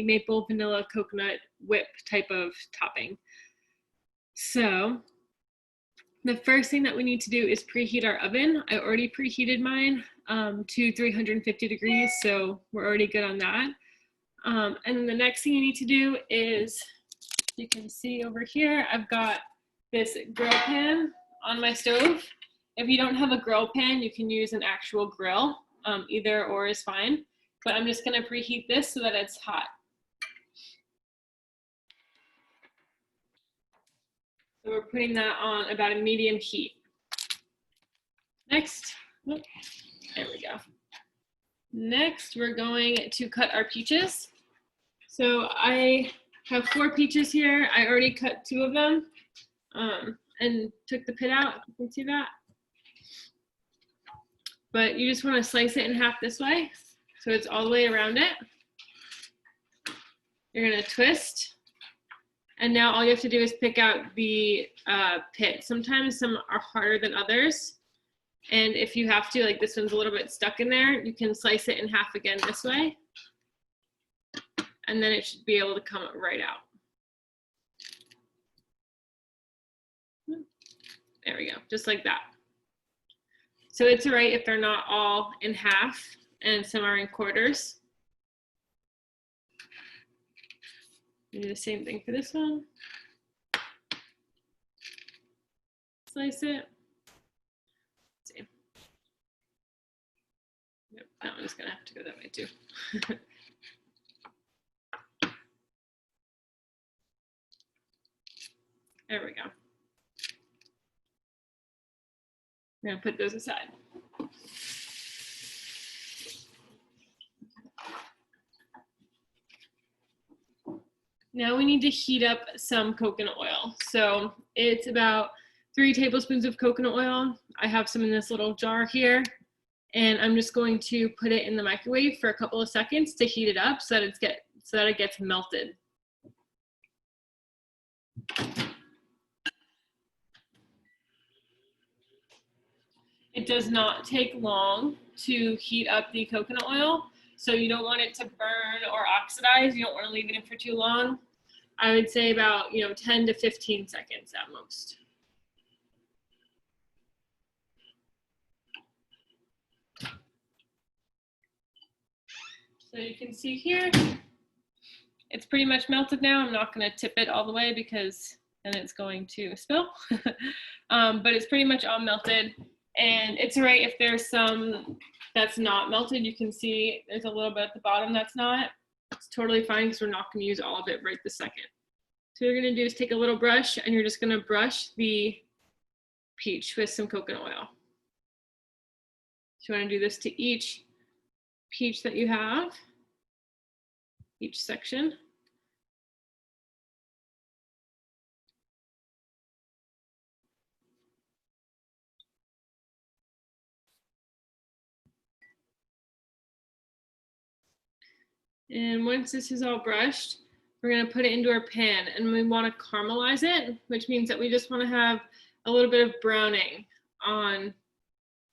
maple vanilla coconut whip type of topping. So the first thing that we need to do is preheat our oven. I already preheated mine to 350 degrees, so we're already good on that. And then the next thing you need to do is, you can see over here, I've got this grill pan on my stove. If you don't have a grill pan, you can use an actual grill. Either or is fine. But I'm just gonna preheat this so that it's hot. So we're putting that on about a medium heat. Next, there we go. Next, we're going to cut our peaches. So I have 4 peaches here. I already cut 2 of them and took the pit out. You can see that. But you just want to slice it in half this way, so it's all the way around it. You're going to twist. And now all you have to do is pick out the pit. Sometimes some are harder than others. And if you have to, like this one's a little bit stuck in there, you can slice it in half again this way. And then it should be able to come right out. There we go, just like that. So it's all right if they're not all in half and some are in quarters. Do the same thing for this one. Slice it. Let's see. Yep, that one's gonna have to go that way too. There we go. I'm gonna put those aside. Now we need to heat up some coconut oil. So it's about 3 tablespoons of coconut oil. I have some in this little jar here, and I'm just going to put it in the microwave for a couple of seconds to heat it up so that it gets melted. It does not take long to heat up the coconut oil, so you don't want it to burn or oxidize. You don't want to leave it in for too long. I would say about 10 to 15 seconds at most. So you can see here, it's pretty much melted now. I'm not going to tip it all the way because then it's going to spill. But it's pretty much all melted. And it's all right if there's some that's not melted. You can see there's a little bit at the bottom that's not. It's totally fine because we're not going to use all of it right this second. So what you're going to do is take a little brush and you're just going to brush the peach with some coconut oil. So you want to do this to each peach that you have, each section. And once this is all brushed, we're going to put it into our pan, and we want to caramelize it, which means that we just want to have a little bit of browning on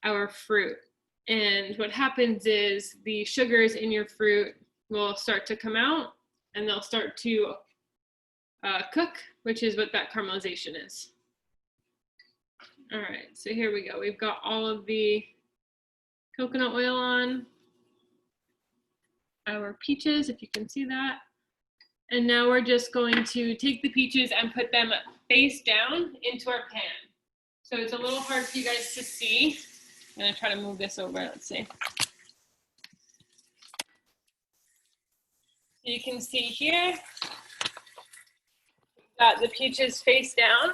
our fruit. And what happens is the sugars in your fruit will start to come out and they'll start to cook, which is what that caramelization is. All right, so here we go. We've got all of the coconut oil on our peaches, if you can see that. And now we're just going to take the peaches and put them face down into our pan. So it's a little hard for you guys to see. I'm gonna try to move this over, let's see. You can see here, we've got the peaches face down.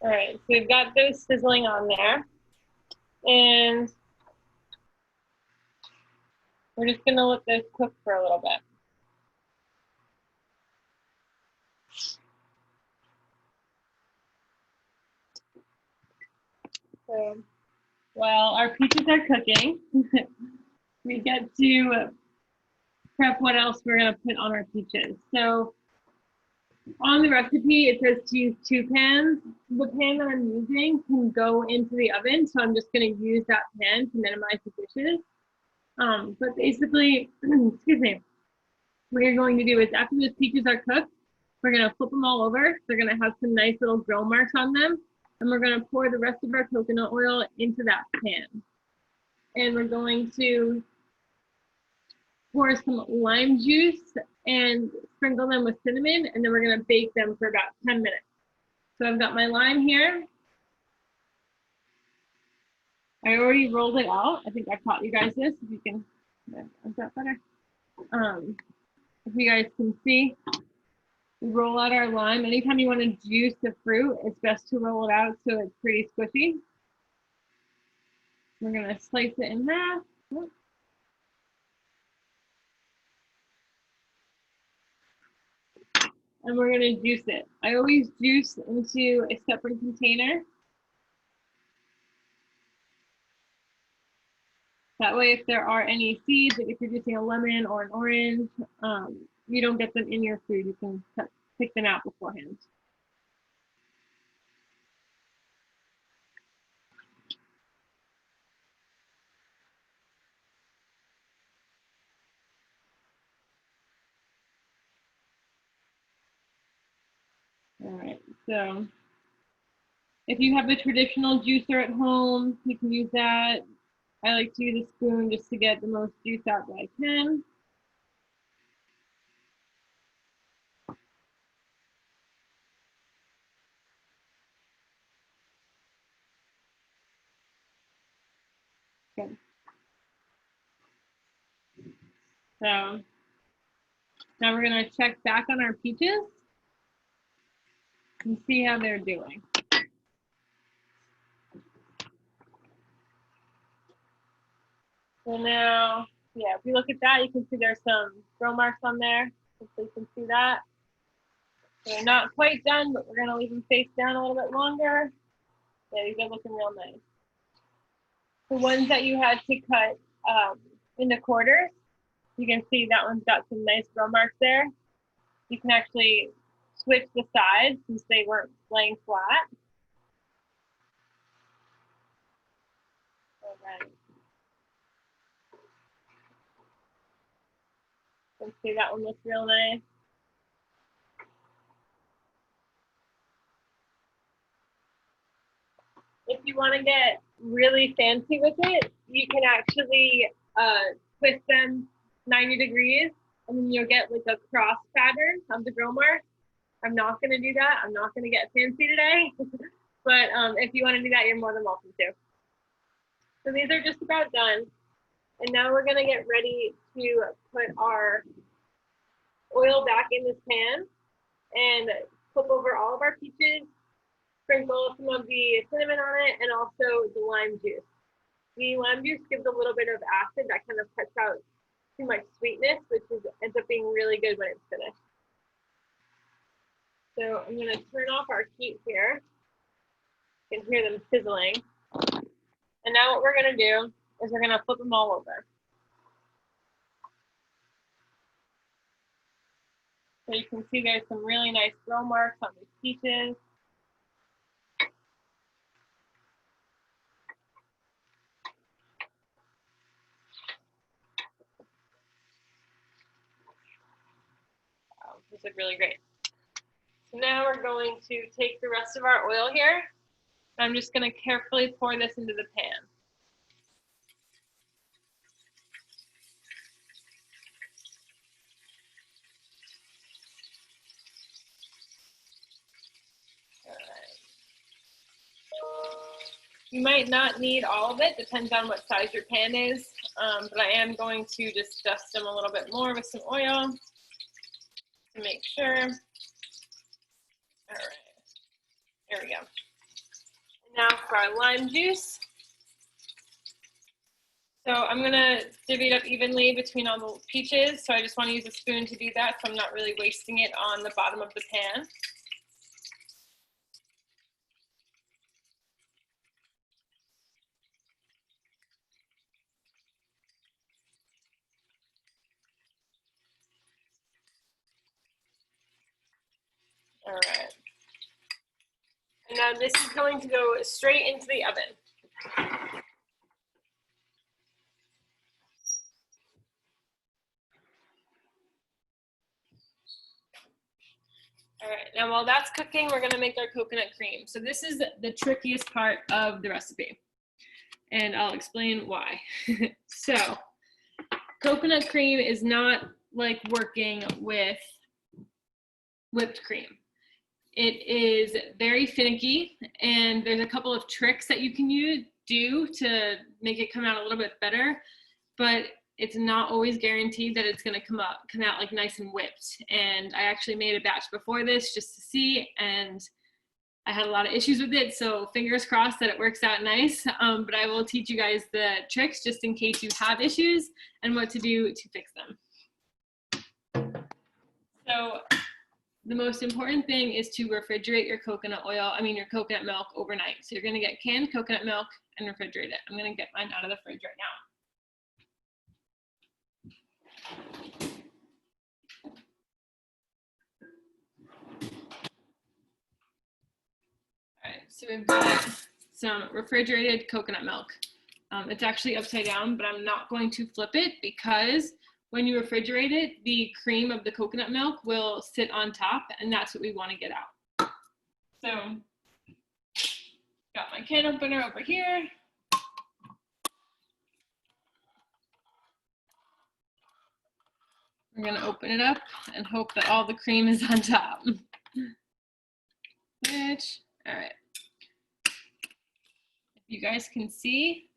All right, so we've got those sizzling on there, and we're just gonna let this cook for a little bit. So while our peaches are cooking, we get to prep what else we're going to put on our peaches. So on the recipe, it says to use 2 pans. The pan that I'm using can go into the oven, so I'm just going to use that pan to minimize the dishes. But basically, excuse me, what you're going to do is after the peaches are cooked, we're going to flip them all over. They're going to have some nice little grill marks on them. And we're going to pour the rest of our coconut oil into that pan. And we're going to pour some lime juice and sprinkle them with cinnamon, and then we're going to bake them for about 10 minutes. So I've got my lime here. I already rolled it out. I think I taught you guys this. If you can, is that better? If you guys can see, we roll out our lime. Anytime you want to juice the fruit, it's best to roll it out so it's pretty squishy. We're going to slice it in half. And we're going to juice it. I always juice into a separate container. That way, if there are any seeds, like if you're juicing a lemon or an orange, you don't get them in your food. You can pick them out beforehand. All right, so if you have the traditional juicer at home, you can use that. I like to use a spoon just to get the most juice out that I can. Good. So now we're going to check back on our peaches and see how they're doing. So now, yeah, if you look at that, you can see there's some grill marks on there. Hopefully you can see that. So they're not quite done, but we're going to leave them face down a little bit longer. Yeah, these are looking real nice. The ones that you had to cut into quarters, you can see that one's got some nice grill marks there. You can actually switch the sides since they weren't laying flat. All right. You can see that one looks real nice. If you want to get really fancy with it, you can actually twist them 90 degrees, and then you'll get like a cross pattern of the grill mark. I'm not going to do that. I'm not going to get fancy today. But if you want to do that, you're more than welcome to. So these are just about done. And now we're going to get ready to put our oil back in this pan and flip over all of our peaches, sprinkle some of the cinnamon on it, and also the lime juice. The lime juice gives a little bit of acid that kind of cuts out too much sweetness, which ends up being really good when it's finished. So I'm going to turn off our heat here. You can hear them sizzling. And now what we're going to do is we're going to flip them all over. So you can see there's some really nice grill marks on these peaches. Wow, these look really great. So now we're going to take the rest of our oil here. I'm just going to carefully pour this into the pan. All right. You might not need all of it, depends on what size your pan is, but I am going to just dust them a little bit more with some oil to make sure. All right, there we go. And now for our lime juice. So I'm gonna divvy it up evenly between all the peaches. So I just wanna use a spoon to do that so I'm not really wasting it on the bottom of the pan. And now this is going to go straight into the oven. All right, now while that's cooking, we're gonna make our coconut cream. So this is the trickiest part of the recipe, and I'll explain why. So coconut cream is not like working with whipped cream. It is very finicky, and there's a couple of tricks that you can do to make it come out a little bit better, but it's not always guaranteed that it's gonna come out like nice and whipped. And I actually made a batch before this just to see, and I had a lot of issues with it, so fingers crossed that it works out nice. But I will teach you guys the tricks just in case you have issues and what to do to fix them. So the most important thing is to refrigerate your coconut milk overnight. So you're gonna get canned coconut milk and refrigerate it. I'm gonna get mine out of the fridge right now. All right, so we've got some refrigerated coconut milk. It's actually upside down, but I'm not going to flip it because when you refrigerate it, the cream of the coconut milk will sit on top, and that's what we want to get out. So, got my can opener over here. We're gonna open it up and hope that all the cream is on top. All right. If you guys can see,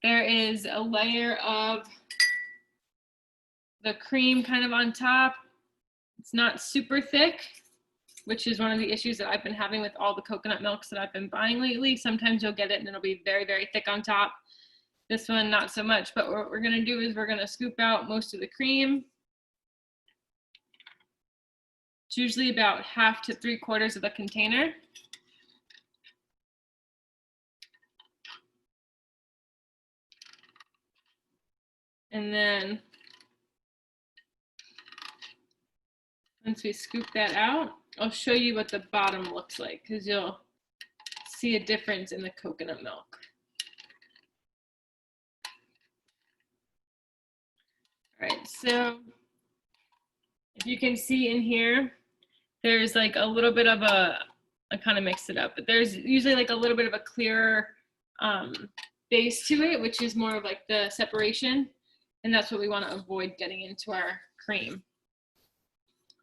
there is a layer of the cream kind of on top. It's not super thick, which is one of the issues that I've been having with all the coconut milks that I've been buying lately. Sometimes you'll get it and it'll be very, very thick on top. This one, not so much, but what we're gonna do is we're gonna scoop out most of the cream. It's usually about 1/2 to 3/4 of the container. And then once we scoop that out, I'll show you what the bottom looks like because you'll see a difference in the coconut milk. All right, so if you can see in here, there's like a little bit of I kind of mixed it up, but there's usually like a little bit of a clearer base to it, which is more of like the separation. And that's what we want to avoid getting into our cream.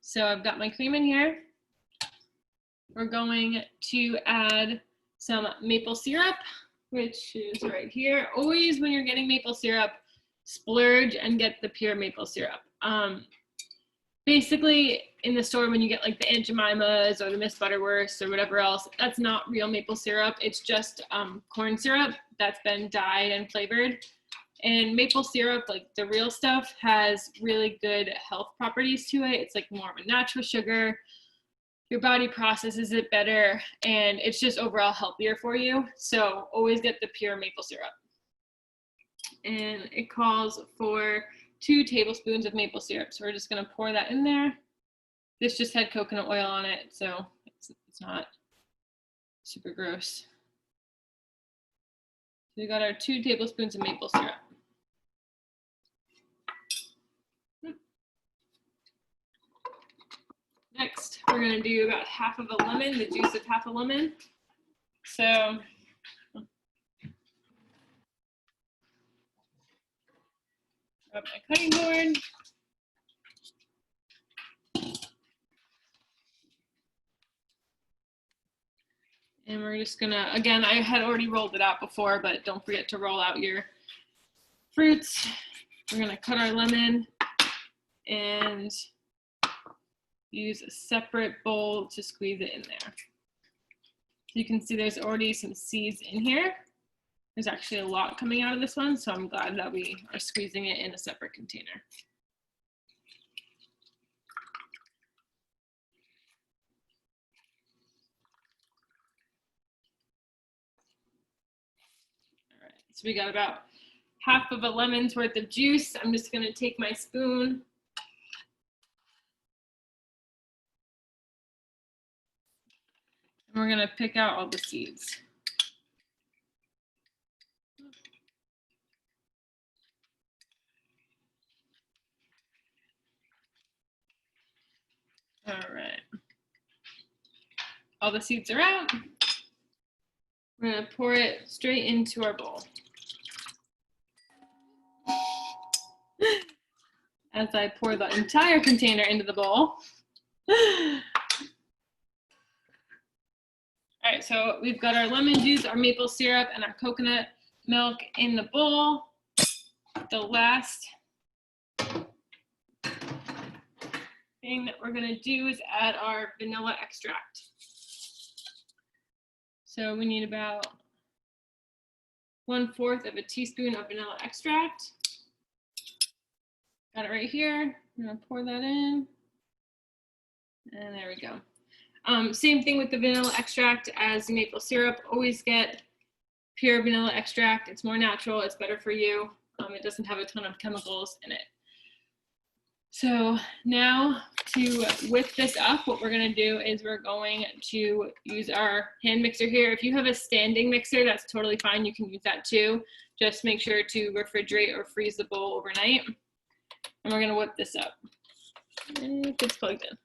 So I've got my cream in here. We're going to add some maple syrup, which is right here. Always when you're getting maple syrup, splurge and get the pure maple syrup. Basically, in the store, when you get like the Aunt Jemima's or the Miss Butterworth's or whatever else, that's not real maple syrup. It's just corn syrup that's been dyed and flavored. And maple syrup, like the real stuff, has really good health properties to it. It's like more of a natural sugar. Your body processes it better, and it's just overall healthier for you. So always get the pure maple syrup. And it calls for 2 tablespoons of maple syrup. So we're just gonna pour that in there. This just had coconut oil on it, so it's not super gross. So we got our 2 tablespoons of maple syrup. Next, we're gonna do about 1/2 of a lemon, the juice of 1/2 a lemon. So grab my cutting board. And we're just gonna, again, I had already rolled it out before, but don't forget to roll out your fruits. We're gonna cut our lemon and use a separate bowl to squeeze it in there. You can see there's already some seeds in here. There's actually a lot coming out of this one, so I'm glad that we are squeezing it in a separate container. All right, so we got about 1/2 of a lemon's worth of juice. I'm just gonna take my spoon and we're we're gonna pick out all the seeds. All right. All the seeds are out. We're gonna pour it straight into our bowl. As I pour the entire container into the bowl. All right, so we've got our lemon juice, our maple syrup, and our coconut milk in the bowl. The last thing that we're gonna do is add our vanilla extract. So we need about 1/4 of a teaspoon of vanilla extract. Got it right here. I'm gonna pour that in. And there we go. Same thing with the vanilla extract as the maple syrup. Always get pure vanilla extract. It's more natural, it's better for you. It doesn't have a ton of chemicals in it. So now to whip this up, what we're gonna do is we're going to use our hand mixer here. If you have a standing mixer, that's totally fine. You can use that too. Just make sure to refrigerate or freeze the bowl overnight. And we're gonna whip this up. If it's plugged in.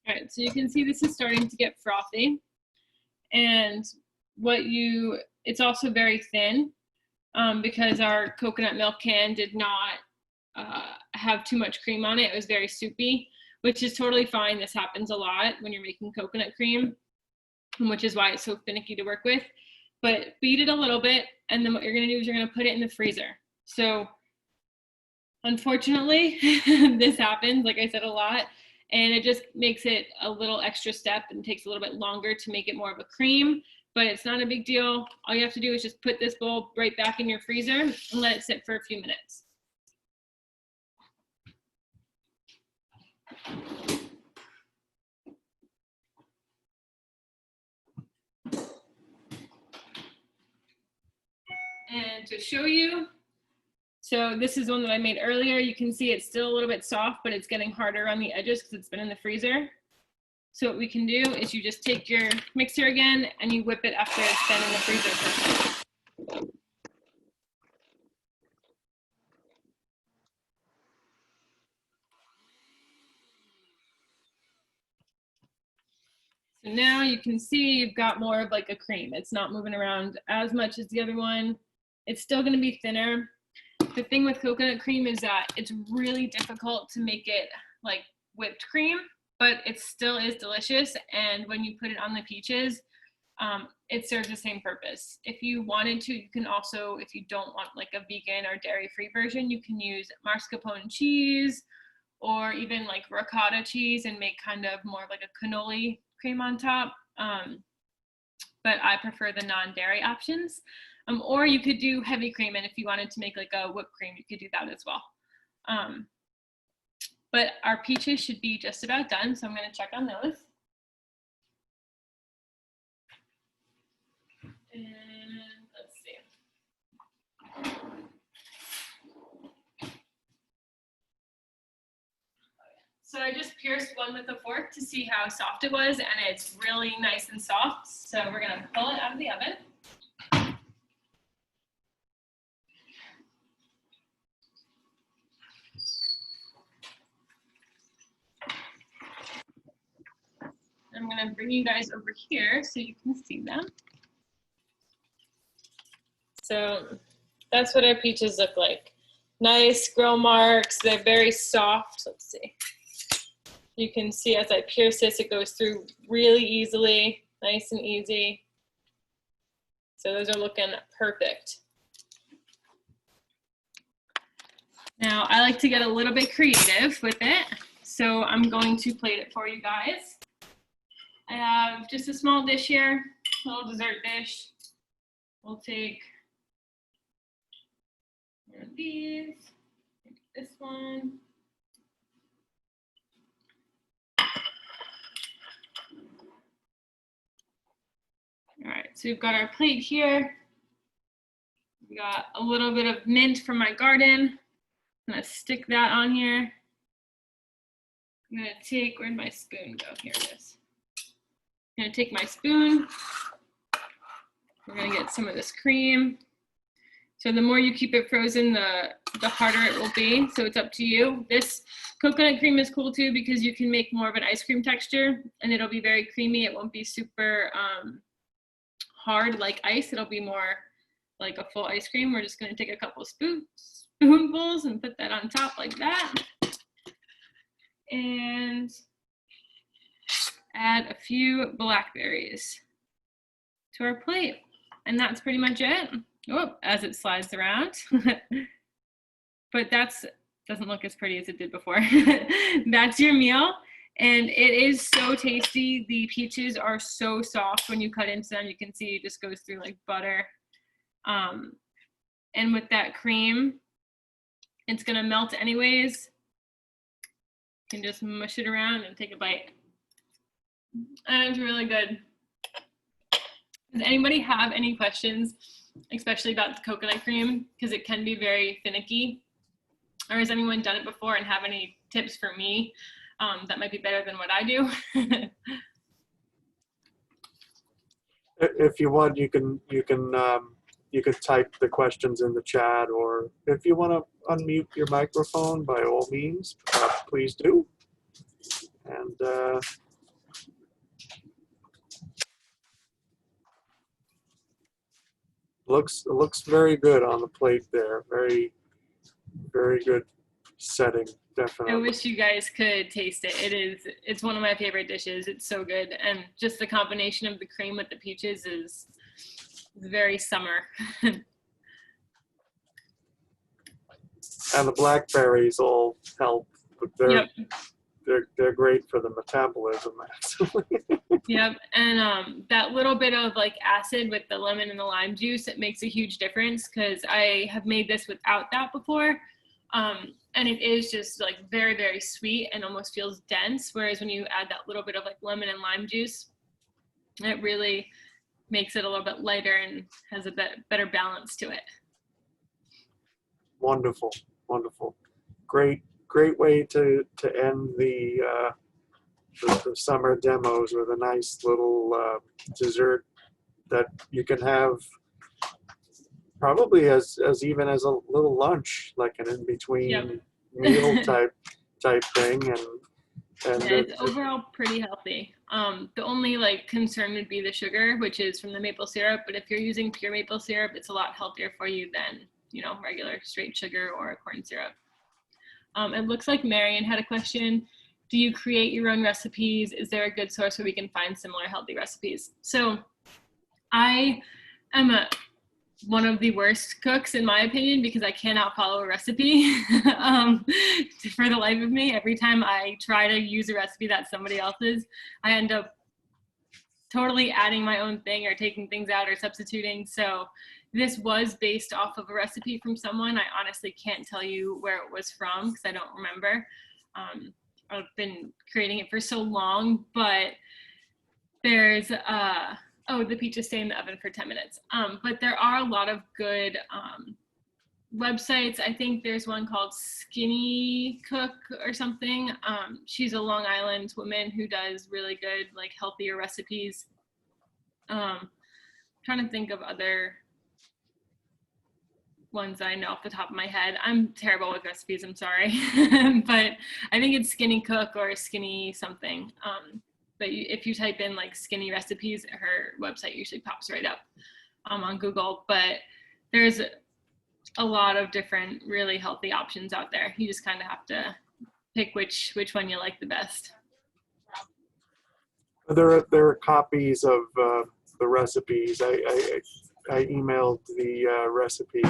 All right, so you can see this is starting to get frothy, and it's also very thin because our coconut milk can did not have too much cream on it. It was very soupy, which is totally fine. This happens a lot when you're making coconut cream, which is why it's so finicky to work with. But beat it a little bit, and then what you're gonna do is you're gonna put it in the freezer. So unfortunately, this happens, like I said, a lot. And it just makes it a little extra step and takes a little bit longer to make it more of a cream, but it's not a big deal. All you have to do is just put this bowl right back in your freezer and let it sit for a few minutes. And to show you, so this is one that I made earlier. You can see it's still a little bit soft, but it's getting harder on the edges because it's been in the freezer. So what we can do is you just take your mixer again and you whip it after it's been in the freezer for a minute. So now you can see you've got more of like a cream. It's not moving around as much as the other one. It's still going to be thinner. The thing with coconut cream is that it's really difficult to make it like whipped cream, but it still is delicious. And when you put it on the peaches, it serves the same purpose. If you wanted to, you can also, if you don't want like a vegan or dairy-free version, you can use mascarpone cheese or even like ricotta cheese and make kind of more like a cannoli cream on top. But I prefer the non-dairy options. Or you could do heavy cream, and if you wanted to make like a whipped cream, you could do that as well. But our peaches should be just about done, so I'm going to check on those. And let's see. So I just pierced one with a fork to see how soft it was, and it's really nice and soft. So we're going to pull it out of the oven. I'm going to bring you guys over here so you can see them. So that's what our peaches look like. Nice grill marks. They're very soft. Let's see. You can see as I pierce this, it goes through really easily, nice and easy. So those are looking perfect. Now I like to get a little bit creative with it. So I'm going to plate it for you guys. I have just a small dish here, a little dessert dish. We'll take one of these, this one. All right, so we've got our plate here. We got a little bit of mint from my garden. I'm gonna stick that on here. I'm gonna take, where'd my spoon go? Here it is. I'm gonna take my spoon. We're gonna get some of this cream. So the more you keep it frozen, the harder it will be. So it's up to you. This coconut cream is cool too because you can make more of an ice cream texture and it'll be very creamy. It won't be super hard like ice. It'll be more like a full ice cream. We're just gonna take a couple spoonfuls and put that on top like that. And add a few blackberries to our plate. And that's pretty much it. Oh, as it slides around. But doesn't look as pretty as it did before. That's your meal. And it is so tasty. The peaches are so soft when you cut into them. You can see it just goes through like butter. And with that cream, it's gonna melt anyways. You can just mush it around and take a bite. And it's really good. Does anybody have any questions, especially about the coconut cream? Because it can be very finicky. Or has anyone done it before and have any tips for me that might be better than what I do? If you want, you can type the questions in the chat, or if you want to unmute your microphone, by all means, please do. And looks very good on the plate there. Very good setting, definitely. I wish you guys could taste it. It's one of my favorite dishes. It's so good. And just the combination of the cream with the peaches is very summer. And the blackberries all help, but they're great for the metabolism, actually. Yep, and that little bit of like acid with the lemon and the lime juice, it makes a huge difference because I have made this without that before. And it is just like very, very sweet and almost feels dense. Whereas when you add that little bit of like lemon and lime juice, it really makes it a little bit lighter and has a better balance to it. Wonderful, wonderful. Great way to end the summer demos with a nice little dessert that you can have probably as even as a little lunch, like an in-between meal type thing. And yeah, it's overall pretty healthy. The only like concern would be the sugar, which is from the maple syrup. But if you're using pure maple syrup, it's a lot healthier for you than, you know, regular straight sugar or corn syrup. It looks like Marion had a question. Do you create your own recipes? Is there a good source where we can find similar healthy recipes? So I am one of the worst cooks in my opinion because I cannot follow a recipe for the life of me. Every time I try to use a recipe that's somebody else's, I end up totally adding my own thing or taking things out or substituting. So this was based off of a recipe from someone. I honestly can't tell you where it was from because I don't remember. I've been creating it for so long, but there's oh, the peaches stay in the oven for 10 minutes. But there are a lot of good websites. I think there's one called Skinny Cook or something. She's a Long Island woman who does really good, like healthier recipes. Trying to think of other ones I know off the top of my head. I'm terrible with recipes, I'm sorry. But I think it's Skinny Cook or Skinny something. But if you type in like skinny recipes, her website usually pops right up on Google. But there's a lot of different really healthy options out there. You just kind of have to pick which one you like the best. There are copies of the recipes. I emailed the recipe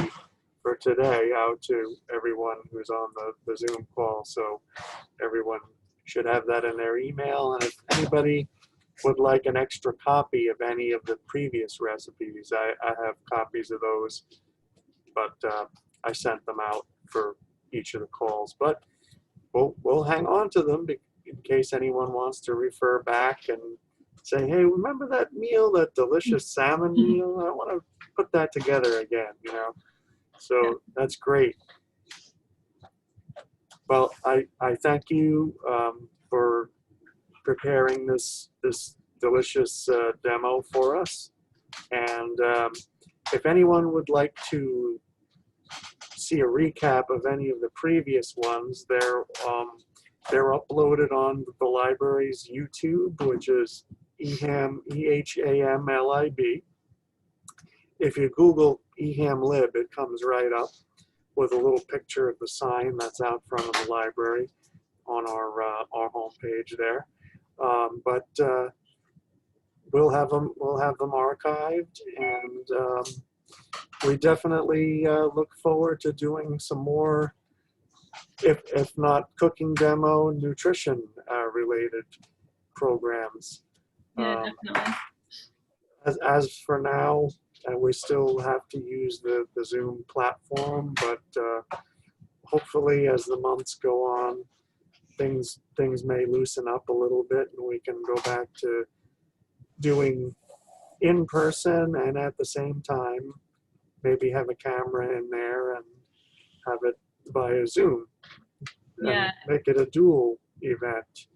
for today out to everyone who's on the Zoom call, so everyone should have that in their email. And if anybody would like an extra copy of any of the previous recipes, I have copies of those, but I sent them out for each of the calls. But we'll hang on to them in case anyone wants to refer back and say, hey, remember that meal, that delicious salmon meal? I want to put that together again, you know? So that's great. Well, I thank you for preparing this delicious demo for us. And if anyone would like to see a recap of any of the previous ones, they're uploaded on the library's YouTube, which is EHAM, EHAMLIB. If you Google EHAMLib, it comes right up with a little picture of the sign that's out front of the library on our homepage there. But we'll have them archived, and we definitely look forward to doing some more, if not cooking demo, nutrition related programs. Yeah, definitely. As for now, we still have to use the Zoom platform, but hopefully as the months go on, things may loosen up a little bit, and we can go back to doing in person, and at the same time maybe have a camera in there and have it via Zoom. Yeah. And make it a dual event.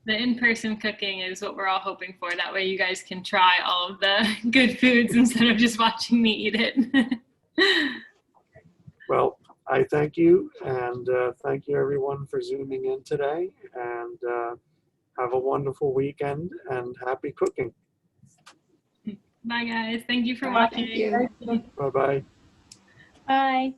The in-person cooking is what we're all hoping for. That way you guys can try all of the good foods instead of just watching me eat it. Well, I thank you, and thank you everyone for Zooming in today, and have a wonderful weekend and happy cooking. Bye guys. Thank you for Bye, watching. thank you. Bye-bye. Bye.